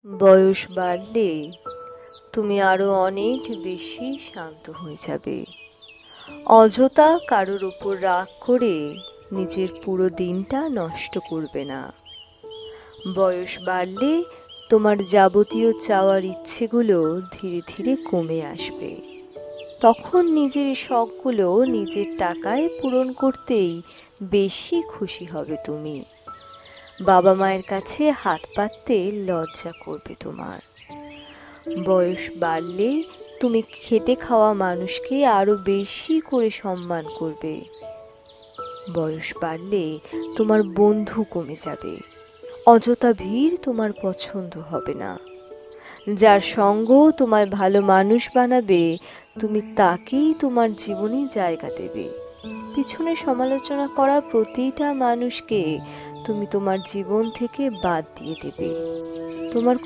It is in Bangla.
বয়স বাড়লে তুমি আরো অনেক বেশি শান্ত হয়ে যাবে। অযথা কারোর উপর রাগ করে নিজের পুরো দিনটা নষ্ট করবে না। বয়স বাড়লে তোমার যাবতীয় চাওয়ার ইচ্ছেগুলো ধীরে ধীরে কমে আসবে। তখন নিজের শখগুলো নিজের টাকায় পূরণ করতেই বেশি খুশি হবে তুমি। বাবা মায়ের কাছে হাত পাততে লজ্জা করবে তোমার। বয়স বাড়লে তুমি খেটে খাওয়া মানুষকে আরো বেশি করে সম্মান করবে। বয়স বাড়লে তোমার বন্ধু কমে যাবে। অযথা ভিড় তোমার পছন্দ হবে না। যার সঙ্গ তোমায় ভালো মানুষ বানাবে, তুমি তাকেই তোমার জীবনে জায়গা দেবে। পিছনে সমালোচনা করা প্রতিটা মানুষকে তুমি তোমার জীবন থেকে বাদ দিয়ে দেবে। তোমার